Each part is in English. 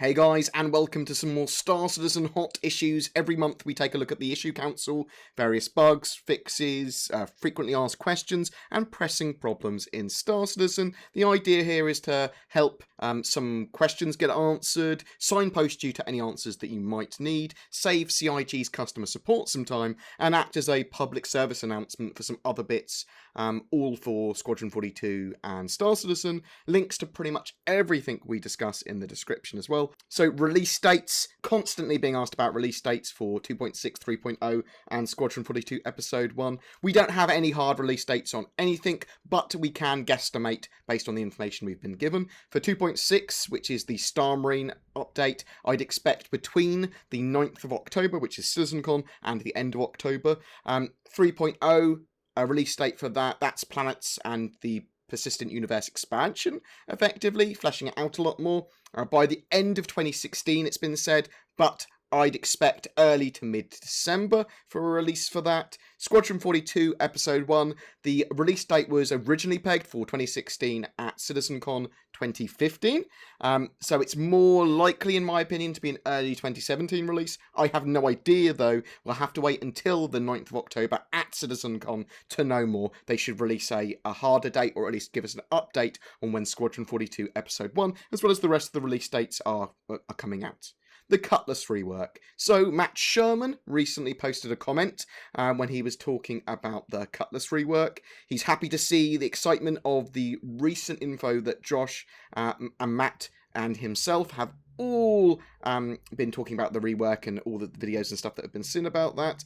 Hey guys, and welcome to some more Star Citizen hot issues. Every month we take a look at the issue council, various bugs, fixes, frequently asked questions, and pressing problems in Star Citizen. The idea here is to help some questions get answered, signpost you to any answers that you might need, save CIGs Customer Support some time, and act as a public service announcement for some other bits, all for Squadron 42 and Star Citizen. Links to pretty much everything we discuss in the description as well. So release dates, constantly being asked about release dates for 2.6, 3.0 and Squadron 42 Episode 1. We don't have any hard release dates on anything, but we can guesstimate based on the information we've been given. For 2.6, which is the Star Marine update, I'd expect between the 9th of October, which is CitizenCon, and the end of October. 3.0, a release date for that's planets and the Persistent Universe expansion, effectively, fleshing it out a lot more. By the end of 2016, it's been said, but I'd expect early to mid-December for a release for that. Squadron 42 Episode 1, the release date was originally pegged for 2016 at CitizenCon 2015, so it's more likely, in my opinion, to be an early 2017 release. I have no idea, though. We'll have to wait until the 9th of October at CitizenCon to know more. They should release a harder date, or at least give us an update on when Squadron 42 Episode 1, as well as the rest of the release dates are coming out. The Cutlass rework. So Matt Sherman recently posted a comment when he was talking about the Cutlass rework. He's happy to see the excitement of the recent info that Josh and Matt and himself have all been talking about the rework and all the videos and stuff that have been seen about that.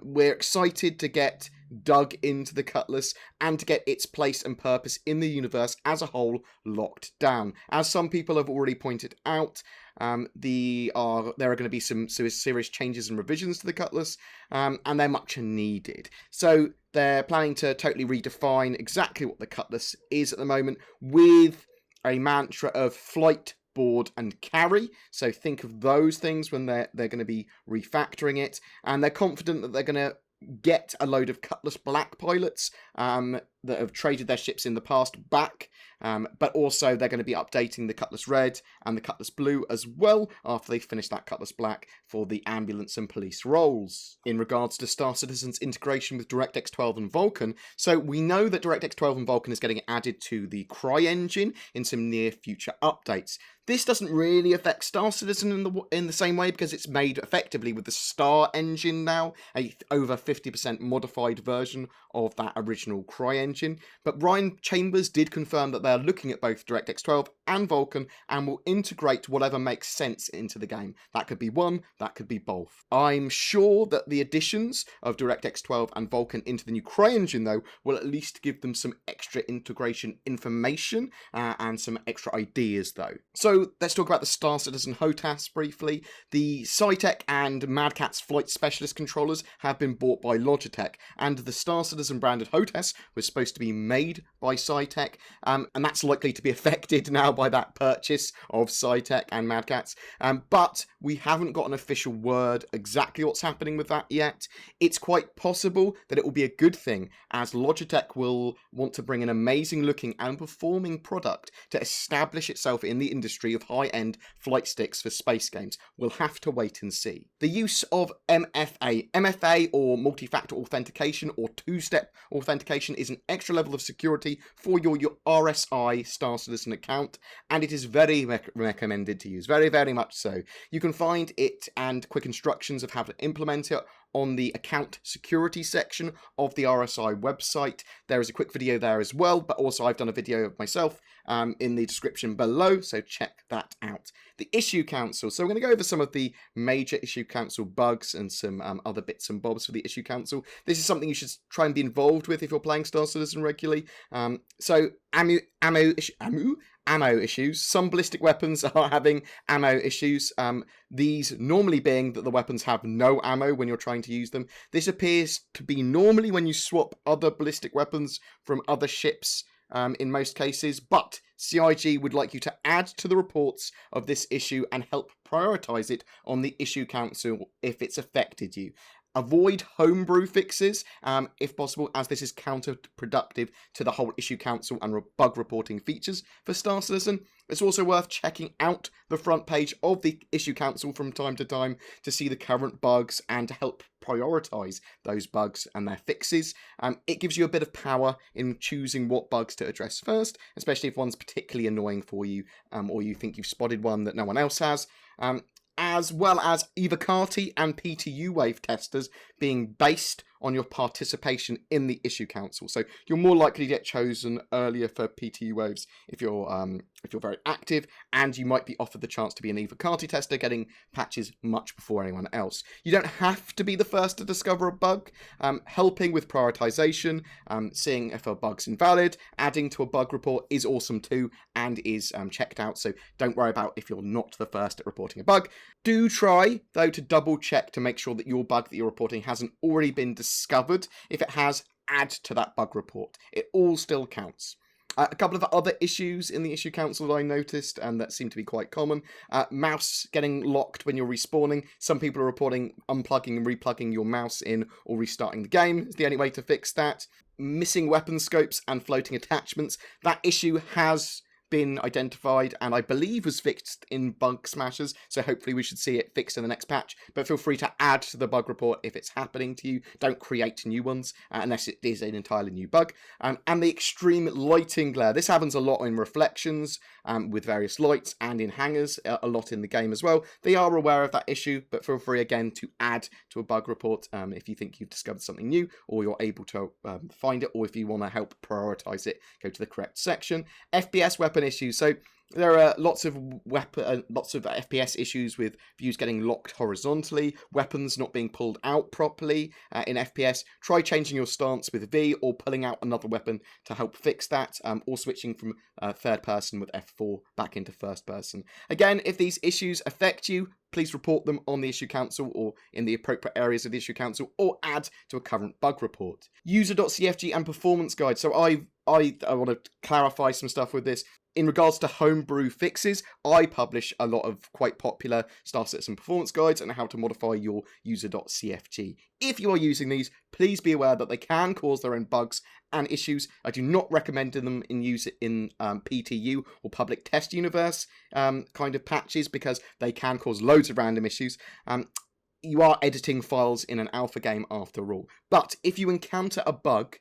We're excited to get dug into the Cutlass and to get its place and purpose in the universe as a whole locked down. As some people have already pointed out, there are going to be some serious changes and revisions to the Cutlass, and they're much needed. So they're planning to totally redefine exactly what the Cutlass is at the moment with a mantra of flight, board and carry. So think of those things when they're going to be refactoring it, and they're confident that they're going to get a load of Cutlass Black pilots that have traded their ships in the past back, but also they're going to be updating the Cutlass Red and the Cutlass Blue as well after they finish that Cutlass Black for the ambulance and police roles. In regards to Star Citizen's integration with DirectX 12 and Vulkan, so we know that DirectX 12 and Vulkan is getting added to the CryEngine in some near future updates. This doesn't really affect Star Citizen in the same way because it's made effectively with the Star engine now, a over 50% modified version of that original CryEngine. But Ryan Chambers did confirm that they're looking at both DirectX 12 and Vulkan and will integrate whatever makes sense into the game. That could be one, that could be both. I'm sure that the additions of DirectX 12 and Vulkan into the new CryEngine, though, will at least give them some extra integration information and some extra ideas, though. So let's talk about the Star Citizen HOTAS briefly. The Scitech and Mad Catz Flight Specialist controllers have been bought by Logitech, and the Star Citizen branded HOTAS was supposed to be made by Scitech, and that's likely to be affected now by that purchase of Scitech and Mad Catz. But we haven't got an official word exactly what's happening with that yet. It's quite possible that it will be a good thing, as Logitech will want to bring an amazing looking and performing product to establish itself in the industry of high-end flight sticks for space games. We'll have to wait and see. The use of MFA or multi-factor authentication or two-step authentication is an extra level of security for your RSI Star Citizen account, and it is very recommended to use, very, very much so. You can find it and quick instructions of how to implement it on the account security section of the RSI website. There is a quick video there as well, but also I've done a video of myself in the description below, so check that out. The issue council. So we're going to go over some of the major issue council bugs and some other bits and bobs for the issue council. This is something you should try and be involved with if you're playing Star Citizen regularly. So ammo issues. Some ballistic weapons are having ammo issues. These normally being that the weapons have no ammo when you're trying to use them. This appears to be normally when you swap other ballistic weapons from other ships in most cases, but CIG would like you to add to the reports of this issue and help prioritise it on the issue council if it's affected you. Avoid homebrew fixes, if possible, as this is counterproductive to the whole issue council and bug reporting features for Star Citizen. It's also worth checking out the front page of the issue council from time to time to see the current bugs and to help prioritize those bugs and their fixes. It gives you a bit of power in choosing what bugs to address first, especially if one's particularly annoying for you, or you think you've spotted one that no one else has. As well as either CARTI and PTU wave testers being based on your participation in the issue council. So you're more likely to get chosen earlier for PTU waves if you're very active, and you might be offered the chance to be an EVA CARTI tester, getting patches much before anyone else. You don't have to be the first to discover a bug. Helping with prioritization, seeing if a bug's invalid, adding to a bug report is awesome too, and is checked out, so don't worry about if you're not the first at reporting a bug. Do try, though, to double check to make sure that your bug that you're reporting hasn't already been discovered. If it has, add to that bug report. It all still counts. A couple of other issues in the issue council that I noticed and that seem to be quite common. Mouse getting locked when you're respawning. Some people are reporting unplugging and replugging your mouse in or restarting the game is the only way to fix that. Missing weapon scopes and floating attachments. That issue has been identified and I believe was fixed in Bug Smashers, so hopefully we should see it fixed in the next patch, but feel free to add to the bug report if it's happening to you. Don't create new ones unless it is an entirely new bug. And the extreme lighting glare. This happens a lot in reflections with various lights and in hangars, a lot in the game as well. They are aware of that issue, but feel free again to add to a bug report if you think you've discovered something new or you're able to find it, or if you want to help prioritize it, go to the correct section. FPS weapon issues. So there are lots of FPS issues with views getting locked horizontally, weapons not being pulled out properly in FPS. Try changing your stance with V or pulling out another weapon to help fix that, or switching from third person with F4 back into first person. Again, if these issues affect you, please report them on the issue council or in the appropriate areas of the issue council, or add to a current bug report. User.cfg and performance guide. So I want to clarify some stuff with this. In regards to homebrew fixes, I publish a lot of quite popular Star Citizen performance guides on how to modify your user.cfg. If you are using these, please be aware that they can cause their own bugs and issues. I do not recommend them in use in PTU or public test universe kind of patches, because they can cause loads of random issues. You are editing files in an alpha game after all. But if you encounter a bug,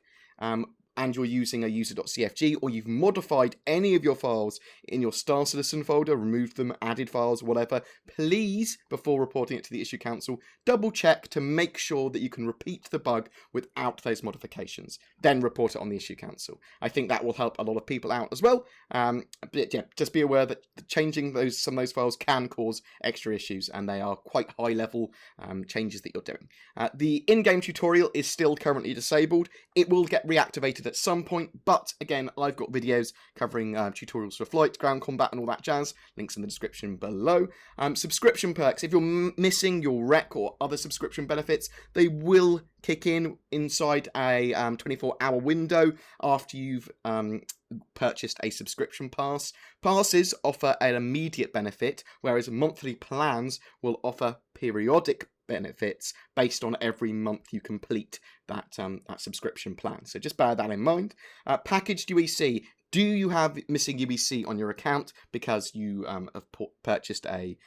and you're using a user.cfg, or you've modified any of your files in your Star Citizen folder, removed them, added files, whatever, please, before reporting it to the issue council, double check to make sure that you can repeat the bug without those modifications. Then report it on the issue council. I think that will help a lot of people out as well. But yeah, just be aware that changing some of those files can cause extra issues, and they are quite high level changes that you're doing. The in-game tutorial is still currently disabled. It will get reactivated at some point, but again, I've got videos covering tutorials for flight, ground combat, and all that jazz. Links in the description below. Subscription perks. If you're missing your rec or other subscription benefits, they will kick in inside a 24-hour window after you've purchased a subscription pass. Passes offer an immediate benefit, whereas monthly plans will offer periodic benefits based on every month you complete that subscription plan. So just bear that in mind. Packaged UEC. Do you have missing UEC on your account because you have purchased a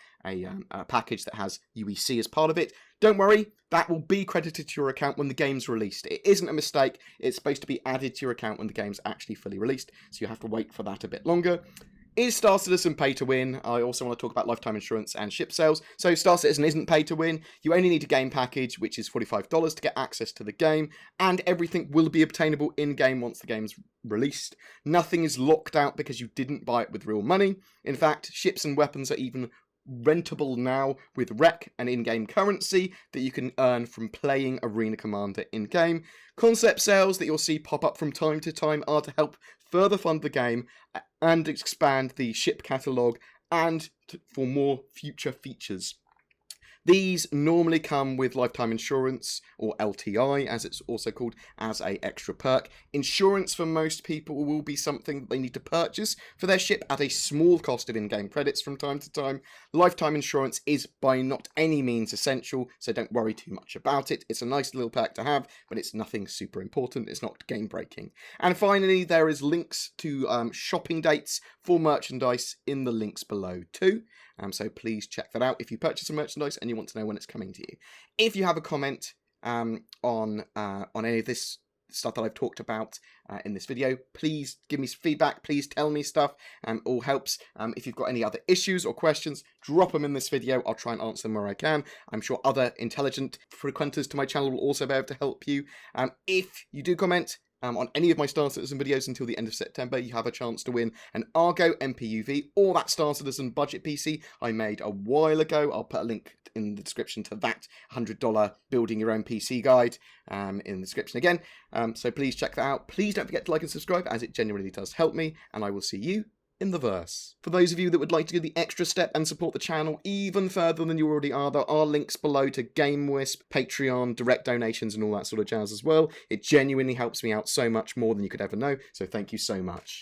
package that has UEC as part of it? Don't worry, that will be credited to your account when the game's released. It isn't a mistake. It's supposed to be added to your account when the game's actually fully released, so you have to wait for that a bit longer. Is Star Citizen pay to win? I also want to talk about lifetime insurance and ship sales. So Star Citizen isn't pay to win. You only need a game package, which is $45 to get access to the game, and everything will be obtainable in-game once the game's released. Nothing is locked out because you didn't buy it with real money. In fact, ships and weapons are even rentable now with rec and in-game currency that you can earn from playing Arena Commander in-game. Concept sales that you'll see pop up from time to time are to help further fund the game and expand the ship catalogue and for more future features. These normally come with lifetime insurance, or LTI as it's also called, as a extra perk. Insurance for most people will be something that they need to purchase for their ship at a small cost of in-game credits from time to time. Lifetime insurance is by not any means essential, so don't worry too much about it. It's a nice little perk to have, but it's nothing super important. It's not game breaking. And finally, there is links to shopping dates for merchandise in the links below too. So please check that out if you purchase some merchandise and you want to know when it's coming to you. If you have a comment on any of this stuff that I've talked about in this video, please give me some feedback. Please tell me stuff. All helps. If you've got any other issues or questions, drop them in this video. I'll try and answer them where I can. I'm sure other intelligent frequenters to my channel will also be able to help you. If you do comment on any of my Star Citizen videos until the end of September, you have a chance to win an Argo MPUV or that Star Citizen budget PC I made a while ago. I'll put a link in the description to that $100 building your own PC guide in the description again. So please check that out. Please don't forget to like and subscribe, as it genuinely does help me, and I will see you in the verse. For those of you that would like to go the extra step and support the channel even further than you already are, there are links below to GameWisp, Patreon, direct donations and all that sort of jazz as well. It genuinely helps me out so much more than you could ever know, so thank you so much.